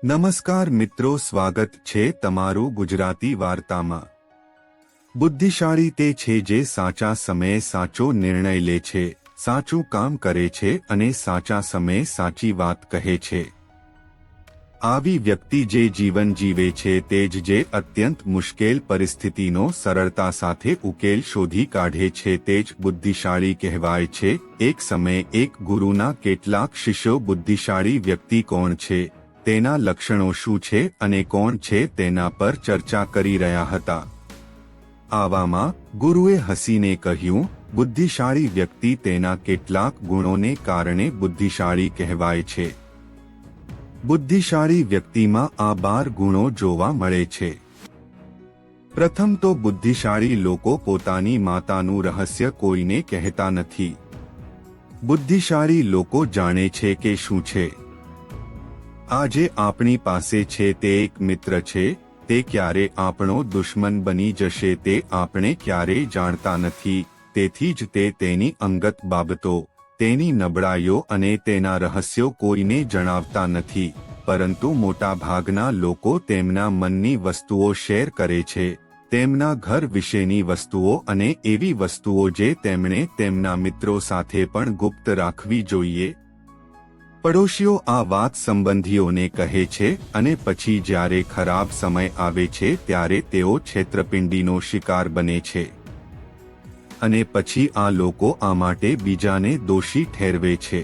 નમસ્કાર મિત્રો, સ્વાગત છે તમારું ગુજરાતી વાર્તામાં। બુદ્ધિશાળી તે છે જે સાચા સમયે સાચો નિર્ણય લે છે, સાચું કામ કરે છે અને સાચા સમયે સાચી વાત કહે છે। આવી વ્યક્તિ જે જીવન જીવે છે તે જ જે અત્યંત મુશ્કેલ પરિસ્થિતિનો સરળતા સાથે ઉકેલ શોધી કાઢે છે તે જ બુદ્ધિશાળી કહેવાય છે। એક સમયે એક ગુરુના કેટલાક શિષ્યો બુદ્ધિશાળી વ્યક્તિ કોણ છે, તેના લક્ષણો શું છે અને કોણ છે તેના પર ચર્ચા કરી રહ્યા હતા। આવામાં ગુરુએ હસીને કહ્યું, બુદ્ધિશાળી વ્યક્તિ તેના કેટલાક ગુણોને કારણે બુદ્ધિશાળી કહેવાય છે। બુદ્ધિશાળી વ્યક્તિમાં આ 12 ગુણો જોવા મળે છે। પ્રથમ તો બુદ્ધિશાળી લોકો પોતાની માતાનું રહસ્ય કોઈને કહેતા નથી। બુદ્ધિશાળી લોકો જાણે છે કે શું છે। આજે આપણી પાસે છે તે એક મિત્ર છે, તે ક્યારે આપણો દુશ્મન બની જશે તે આપણે ક્યારેય જાણતા નથી। તેથી જ તે તેની અંગત બાબતો, તેની નબળાઈઓ અને તેના રહસ્યો કોઈને જણાવતા નથી, પરંતુ મોટા ભાગના લોકો તેમના મનની વસ્તુઓ શેર કરે છે, તેમના ઘર વિશેની વસ્તુઓ અને એવી વસ્તુઓ જે તેમણે તેમના મિત્રો સાથે પણ ગુપ્ત રાખવી જોઈએ। પડોશીઓ આ વાત સંબંધીઓને કહે છે અને પછી જ્યારે ખરાબ સમય આવે છે ત્યારે તેઓ છેતરપિંડીનો શિકાર બને છે અને પછી આ લોકો આ માટે બીજાને દોષી ઠેરવે છે।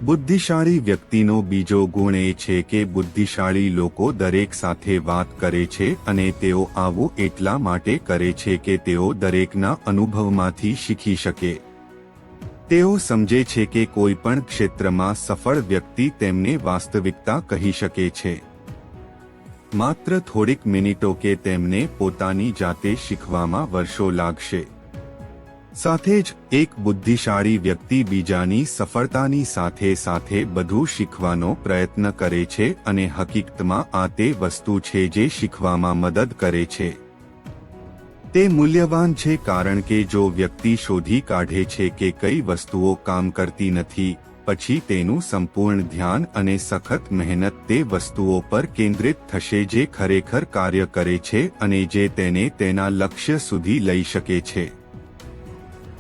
બુદ્ધિશાળી વ્યક્તિનો બીજો ગુણ એ છે કે બુદ્ધિશાળી લોકો દરેક સાથે વાત કરે છે અને તેઓ આવું એટલા માટે કરે છે કે તેઓ દરેકના અનુભવમાંથી શીખી શકે। તેઓ સમજે છે કે કોઈ પણ ક્ષેત્રમાં સફળ વ્યક્તિ તેમને વાસ્તવિકતા કહી શકે છે। માત્ર થોડીક મિનિટો કે તેમને પોતાની જાતે શીખવામાં વર્ષો લાગશે। સાથે જ એક બુદ્ધિશાળી વ્યક્તિ બીજાની સફળતાની સાથે સાથે બધું શીખવાનો પ્રયત્ન કરે છે અને હકીકતમાં આ તે વસ્તુ છે જે શીખવામાં મદદ કરે છે। તે મૂલ્યવાન છે કારણ કે જો વ્યક્તિ શોધી કાઢે છે કે કઈ વસ્તુઓ કામ કરતી નથી, પછી તેનું સંપૂર્ણ ધ્યાન અને સખત મહેનત તે વસ્તુઓ પર કેન્દ્રિત થશે જે ખરેખર કાર્ય કરે છે અને જે તેને તેના લક્ષ્ય સુધી લઈ શકે છે।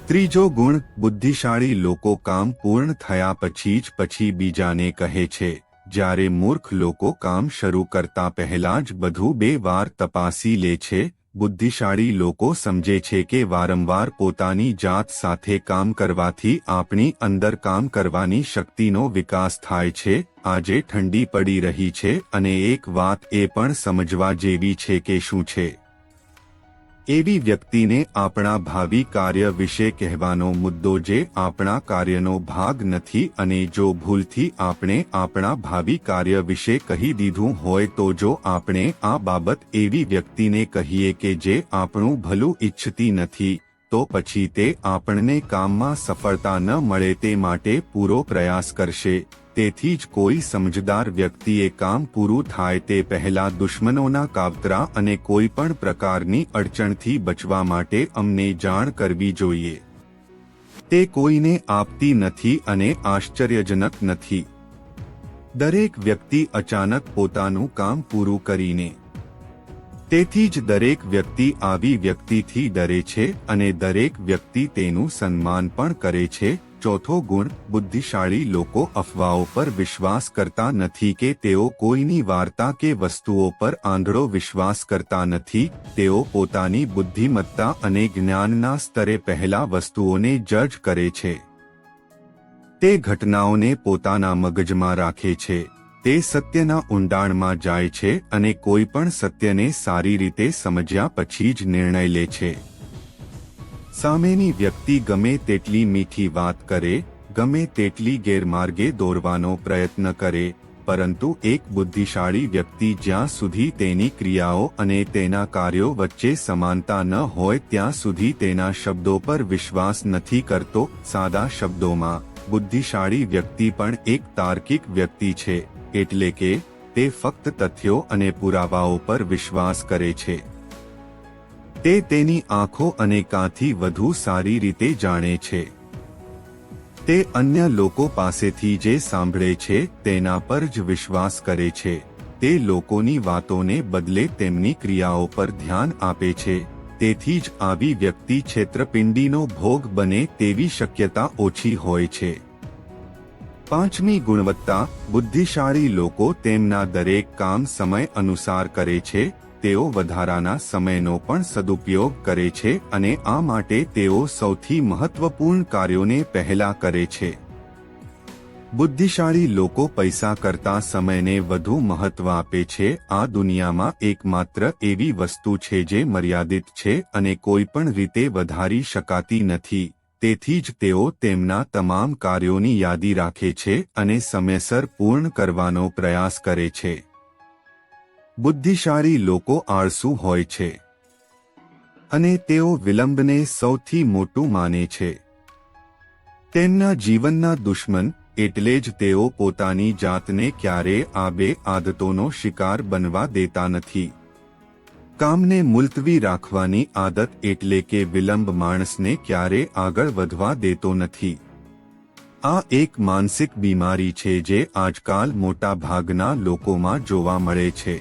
ત્રીજો ગુણ, બુદ્ધિશાળી લોકો કામ પૂર્ણ થયા પછી બીજાને કહે છે, જ્યારે મૂર્ખ લોકો કામ શરૂ કરતા પહેલા જ બધું 2 વાર તપાસી લે છે। બુદ્ધિશાળી લોકો સમજે છે કે વારંવાર પોતાની જાત સાથે કામ કરવાથી આપણી અંદર કામ કરવાની શક્તિનો વિકાસ થાય છે। આજે ઠંડી પડી રહી છે અને એક વાત એ પણ સમજવા જેવી છે કે શું છે એવી વ્યક્તિને આપણા ભાવિ કાર્ય વિશે કહેવાનો મુદ્દો જે આપણા કાર્યનો ભાગ નથી અને જો ભૂલથી આપણે આપણા ભાવિ કાર્ય વિશે કહી દીધું હોય તો જો આપણે આ બાબત એવી વ્યક્તિને કહીએ કે જે આપણું ભલું ઈચ્છતી નથી, તો પછી તે આપણને કામમાં સફળતા ન મળે તે માટે પૂરો પ્રયાસ કરશે। તેથી જ કોઈ સમજદાર વ્યક્તિએ કામ પૂરું થાય તે પહેલા દુશ્મનોના કાવતરા અને કોઈ પણ પ્રકારની અડચણથી બચવા માટે અમને જાણ કરવી જોઈએ। તે કોઈને આપતી નથી અને આશ્ચર્યજનક નથી। દરેક વ્યક્તિ અચાનક પોતાનું કામ પૂરું કરીને, તેથી જ દરેક વ્યક્તિ આવી વ્યક્તિથી ડરે છે અને દરેક વ્યક્તિ તેનું સન્માન પણ કરે છે। ચોથો ગુણ, બુદ્ધિશાળી લોકો અફવાઓ પર વિશ્વાસ કરતા નથી કે તેઓ કોઈની વાર્તા કે વસ્તુઓ પર આંધળો વિશ્વાસ કરતા નથી। તેઓ પોતાની બુદ્ધિમત્તા અને જ્ઞાનના સ્તરે પહેલા વસ્તુઓને જજ કરે છે। તે ઘટનાઓને પોતાના મગજમાં રાખે છે, તે સત્યના ઊંડાણમાં જાય છે અને કોઈ પણ સત્યને સારી રીતે સમજ્યા પછી જ નિર્ણય લે છે। સામેની વ્યક્તિ ગમે તેટલી મીઠી વાત કરે, ગમે તેટલી ગેરમાર્ગે દોરવાનો પ્રયત્ન કરે, પરંતુ એક બુદ્ધિશાળી વ્યક્તિ જ્યાં સુધી તેની ક્રિયાઓ અને તેના કાર્યો વચ્ચે સમાનતા ન હોય ત્યાં સુધી તેના શબ્દો પર વિશ્વાસ નથી કરતો। સાદા શબ્દોમાં, બુદ્ધિશાળી વ્યક્તિ પણ એક તાર્કિક વ્યક્તિ છે, એટલે કે તે ફક્ત તથ્યો અને પુરાવાઓ પર વિશ્વાસ કરે છે। તે તેની આંખો અને કાનથી વધુ સારી રીતે જાણે છે। તે અન્ય લોકો પાસેથી જે સાંભળે છે તેના પર જ વિશ્વાસ કરે છે. તે લોકોની વાતોને બદલે તેમની ક્રિયાઓ પર ધ્યાન આપે છે. તેથી જ આવી વ્યક્તિ છેતરપિંડીનો ભોગ બને તેવી શક્યતા ઓછી હોય છે. 5મી ગુણવત્તા, બુદ્ધિશાળી લોકો તેમના દરેક કામ સમય અનુસાર કરે છે. તેઓ વધારાના સમયનો પણ સદુપયોગ કરે છે અને આ માટે તેઓ સૌથી મહત્વપૂર્ણ કાર્યોને પહેલા કરે છે. બુદ્ધિશાળી લોકો પૈસા કરતાં સમયને વધુ મહત્વ આપે છે. આ દુનિયામાં એકમાત્ર એવી વસ્તુ છે જે મર્યાદિત છે અને કોઈ પણ રીતે વધારી શકાતી નથી. તેથી જ તેઓ તેમના તમામ કાર્યોની યાદી રાખે છે અને સમયસર પૂર્ણ કરવાનો પ્રયાસ કરે છે. બુદ્ધિશાળી લોકો આળસુ હોય છે અને તેઓ વિલંબને સૌથી મોટું માને છે. તેમના જીવનના દુશ્મન એટલે જ તેઓ પોતાની જાતને ક્યારેય આ બે આદતોનો શિકાર બનવા દેતા નથી. કામને મુલતવી રાખવાની આદત એટલે કે વિલંબ માણસને ક્યારેય આગળ વધવા દેતો નથી. આ એક માનસિક બીમારી છે જે આજકાલ મોટા ભાગના લોકોમાં જોવા મળે છે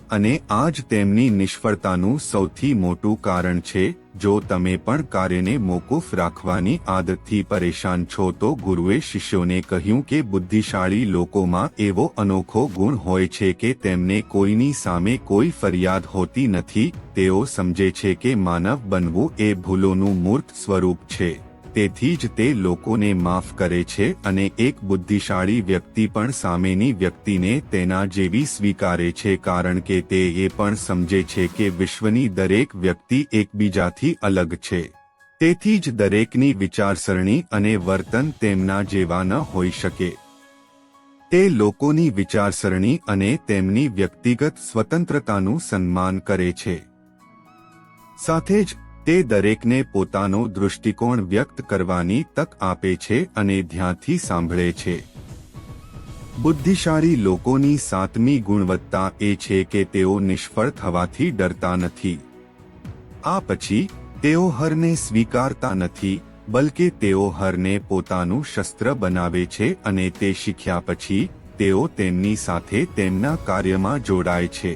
અને આ જ તેમની નિષ્ફળતાનું સૌથી મોટું કારણ છે. જો તમે પણ કાર્યને મોકૂફ રાખવાની આદતથી પરેશાન છો તો ગુરુએ શિષ્યોને કહ્યું કે બુદ્ધિશાળી લોકોમાં એવો અનોખો ગુણ હોય છે કે તેમને કોઈની સામે કોઈ ફરિયાદ હોતી નથી. તેઓ સમજે છે કે માનવ બનવું એ ભૂલોનું મૂર્ત સ્વરૂપ છે. તેથી જ તે લોકોને માફ કરે છે અને એક બુદ્ધિશાળી વ્યક્તિ પણ સામેની વ્યક્તિને તેના જેવી સ્વીકારે છે કારણ કે તે એ પણ સમજે છે કે વિશ્વની દરેક વ્યક્તિ એકબીજાથી અલગ છે. તેથી જ દરેકની વિચારસરણી અને વર્તન તેમના જેવા ન હોઈ શકે. તે લોકોની વિચારસરણી અને તેમની વ્યક્તિગત સ્વતંત્રતાનું સન્માન કરે છે. સાથે જ તે દરેકને પોતાનો દૃષ્ટિકોણ વ્યક્ત કરવાની તક આપે છે અને ધ્યાનથી સાંભળે છે. બુદ્ધિશાળી લોકોની 7મી ગુણવત્તા એ છે કે તેઓ નિષ્ફળ થવાથી ડરતા નથી. આ પછી તેઓ હારને સ્વીકારતા નથી, બલકે તેઓ હારને પોતાનું શસ્ત્ર બનાવે છે અને તે શીખ્યા પછી તેઓ તેમની સાથે તેમના કાર્યમાં જોડાય છે.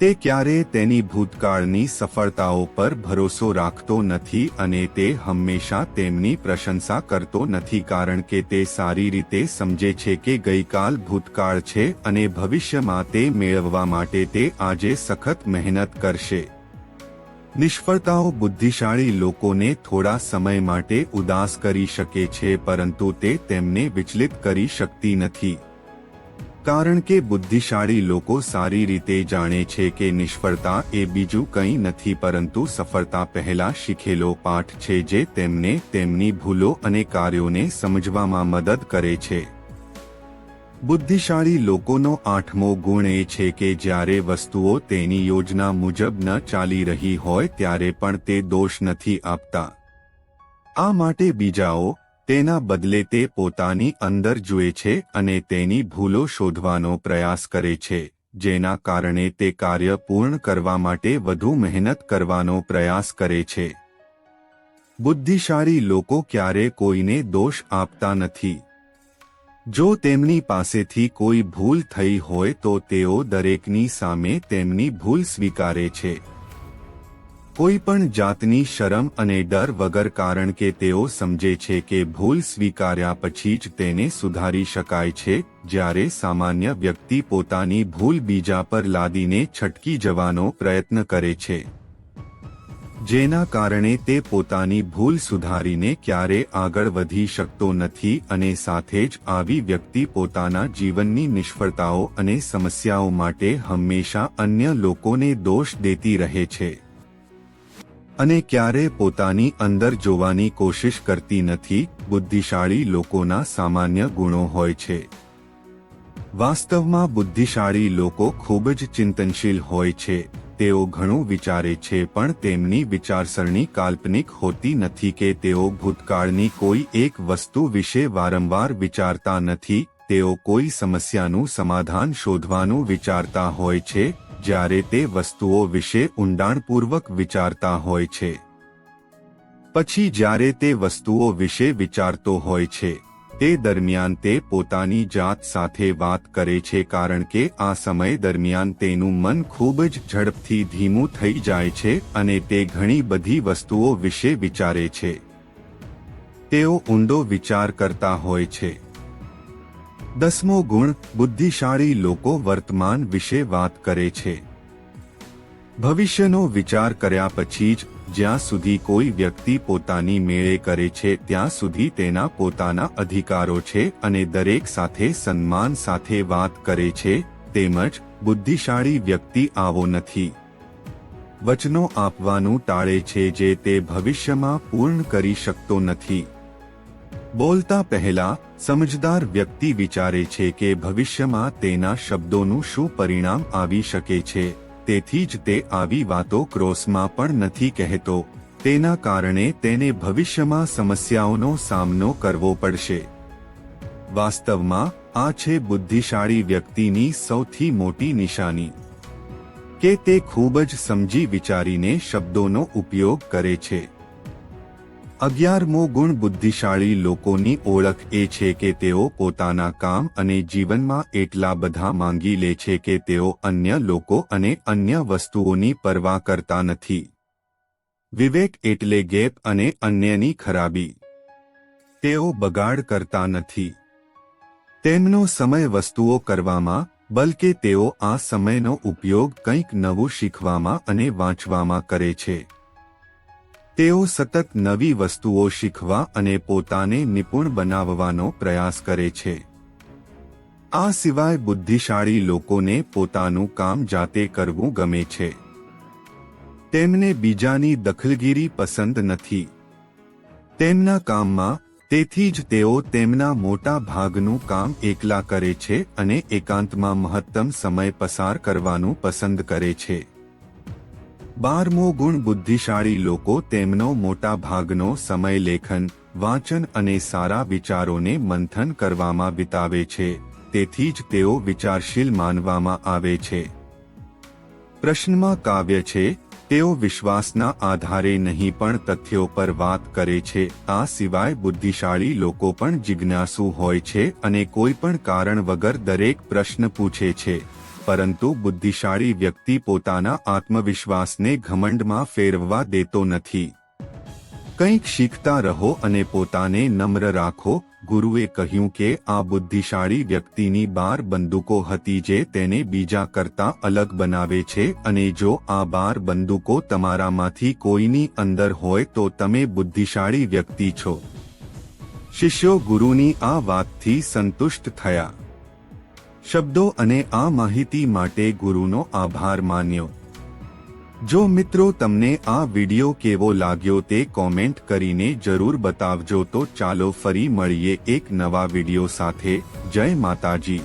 તે ક્યારેય તેની ભૂતકાળની સફળતાઓ પર ભરોસો રાખતો નથી અને તે હંમેશા તેમની પ્રશંસા કરતો નથી કારણ કે તે સારી રીતે સમજે છે કે ગઈકાલ ભૂતકાળ છે અને ભવિષ્યમાં તે મેળવવા માટે તે આજે સખત મહેનત કરશે. નિષ્ફળતાઓ બુદ્ધિશાળી લોકોને થોડા સમય માટે ઉદાસ કરી શકે છે પરંતુ તે તેમને વિચલિત કરી શકતી નથી. કારણ કે બુદ્ધિશાળી લોકો સારી રીતે જાણે છે કે નિષ્ફળતા એ બીજું કંઈ નથી પરંતુ સફળતા પહેલા શીખેલો પાઠ છે જે તેમને તેમની ભૂલો અને કાર્યોને સમજવામાં મદદ કરે છે. બુદ્ધિશાળી લોકોનો 8મો ગુણ એ છે કે જ્યારે વસ્તુઓ તેની યોજના મુજબ ન ચાલી રહી હોય ત્યારે પણ તે દોષ નથી આપતા. આ માટે બીજાઓ તેના બદલે તે પોતાની અંદર જુએ છે અને તેની ભૂલો શોધવાનો પ્રયાસ કરે છે, જેના કારણે તે કાર્ય પૂર્ણ કરવા માટે વધુ મહેનત કરવાનો પ્રયાસ કરે છે. બુદ્ધિશાળી લોકો ક્યારે કોઈને દોષ આપતા નથી. જો તેમની પાસેથી કોઈ ભૂલ થઈ હોય તો તેઓ દરેકની સામે તેમની ભૂલ સ્વીકારે છે. કોઈ પણ જાતની શરમ અને ડર વગર કારણ કે તેઓ સમજે છે કે ભૂલ સ્વીકાર્યા પછી જ તેને સુધારી શકાય છે. જ્યારે સામાન્ય વ્યક્તિ પોતાની ભૂલ બીજા પર લાદીને છટકી જવાનો પ્રયત્ન કરે છે, જેના કારણે તે પોતાની ભૂલ સુધારીને ક્યારે આગળ વધી શકતો નથી અને સાથે જ આવી વ્યક્તિ પોતાના જીવનની નિષ્ફળતાઓ અને સમસ્યાઓ માટે હંમેશા અન્ય લોકોને દોષ દેતી રહે છે અને ક્યારે પોતાની અંદર જોવાની કોશિશ કરતી નથી. બુદ્ધિશાળી લોકોના સામાન્ય ગુણો હોય છે. વાસ્તવમાં બુદ્ધિશાળી લોકો ખૂબ જ ચિંતનશીલ હોય છે. તેઓ ઘણું વિચારે છે પણ તેમની વિચારસરણી કાલ્પનિક હોતી નથી કે તેઓ ભૂતકાળની કોઈ એક વસ્તુ વિશે વારંવાર વિચારતા નથી. તેઓ કોઈ સમસ્યાનું સમાધાન શોધવાનું વિચારતા હોય છે જ્યારે તે વસ્તુઓ વિશે ઊંડાણપૂર્વક વિચારતા હોય છે. પછી જ્યારે તે વસ્તુઓ વિશે વિચારતો હોય છે તે દરમિયાન તે પોતાની જાત સાથે વાત કરે છે, કારણ કે આ સમય દરમિયાન તેનું મન ખૂબ જ ઝડપથી ધીમું થઈ જાય છે અને તે ઘણી બધી વસ્તુઓ વિશે વિચારે છે. તેઓ ઊંડો વિચાર કરતા હોય છે. 10મો ગુણ, બુદ્ધિશાળી લોકો વર્તમાન વિશે વાત કરે છે. ભવિષ્યનો વિચાર કર્યા પછી જ જ્યાં સુધી કોઈ વ્યક્તિ પોતાની મેળે કરે છે ત્યાં સુધી તેના પોતાના અધિકારો છે અને દરેક સાથે સન્માન સાથે વાત કરે છે. તેમજ બુદ્ધિશાળી વ્યક્તિ આવો નથી. વચનો આપવાનું ટાળે છે જે તે ભવિષ્યમાં પૂર્ણ કરી શકતો નથી. બોલતા પહેલા સમજદાર વ્યક્તિ વિચારે છે કે ભવિષ્યમાં તેના શબ્દોનું શું પરિણામ આવી શકે છે. તેથી જ તે આવી વાતો ક્રોસમાં પણ નથી કહેતો. તેના કારણે તેને ભવિષ્યમાં સમસ્યાઓનો સામનો કરવો પડશે. વાસ્તવમાં આ છે બુદ્ધિશાળી વ્યક્તિની સૌથી મોટી નિશાની કે તે ખૂબ જ સમજી વિચારીને શબ્દોનો ઉપયોગ કરે છે. 11મો ગુણ, બુદ્ધિશાળી લોકોની ઓળખ એ છે કે તેઓ પોતાના કામ અને જીવનમાં એટલા બધા માંગી લે છે કે તેઓ અન્ય લોકો અને અન્ય વસ્તુઓની પરવા કરતા નથી. વિવેક એટલે ગેપ અને અન્યની ખરાબી. તેઓ બગાડ કરતા નથી તેમનો સમય વસ્તુઓ કરવામાં, બલકે તેઓ આ સમયનો ઉપયોગ કંઈક નવું શીખવામાં અને વાંચવામાં કરે છે. તેઓ સતત નવી વસ્તુઓ શીખવા અને પોતાને નિપુણ બનાવવાનો પ્રયાસ કરે છે. આ સિવાય બુદ્ધિશાળી લોકોને પોતાનું કામ જાતે કરવું ગમે છે. તેમને બીજાની દખલગીરી પસંદ નથી તેમના કામમાં. તેથી જ તેઓ તેમના મોટા ભાગનું કામ એકલા કરે છે અને એકાંતમાં મહત્તમ સમય પસાર કરવાનું પસંદ કરે છે. 12મો ગુણ, બુદ્ધિશાળી લોકો તેમનો મોટા ભાગનો સમય લેખન, વાંચન અને સારા વિચારોને મંથન કરવામાં વિતાવે છે. તેથી જ તેઓ વિચારશીલ માનવામાં આવે છે. પ્રશ્નમાં કાવ્ય છે. તેઓ વિશ્વાસના આધારે નહીં પણ તથ્યો પર વાત કરે છે. આ સિવાય બુદ્ધિશાળી લોકો પણ જિજ્ઞાસુ હોય છે અને કોઈ પણ કારણ વગર દરેક પ્રશ્ન પૂછે છે. પરંતુ બુદ્ધિશાળી વ્યક્તિ પોતાના આત્મવિશ્વાસને ઘમંડમાં ફેરવવા દેતો નથી. કંઈક શીખતા રહો અને પોતાને નમ્ર રાખો. ગુરુએ કહ્યું કે આ બુદ્ધિશાળી વ્યક્તિની 12 બંદૂકો હતી જે તેને બીજા કરતાં અલગ બનાવે છે અને જો આ 12 બંદૂકો તમારામાંથી કોઈની અંદર હોય તો તમે બુદ્ધિશાળી વ્યક્તિ છો. શિષ્યો ગુરુની આ વાતથી સંતુષ્ટ થયા. શબ્દો અને આ માહિતી માટે ગુરુનો આભાર માન્યો. જો મિત્રો તમને આ વિડિયો કેવો લાગ્યો તે કોમેન્ટ કરીને જરૂર બતાવજો. તો ચાલો ફરી મળીએ એક નવા વિડિયો સાથે. જય માતાજી.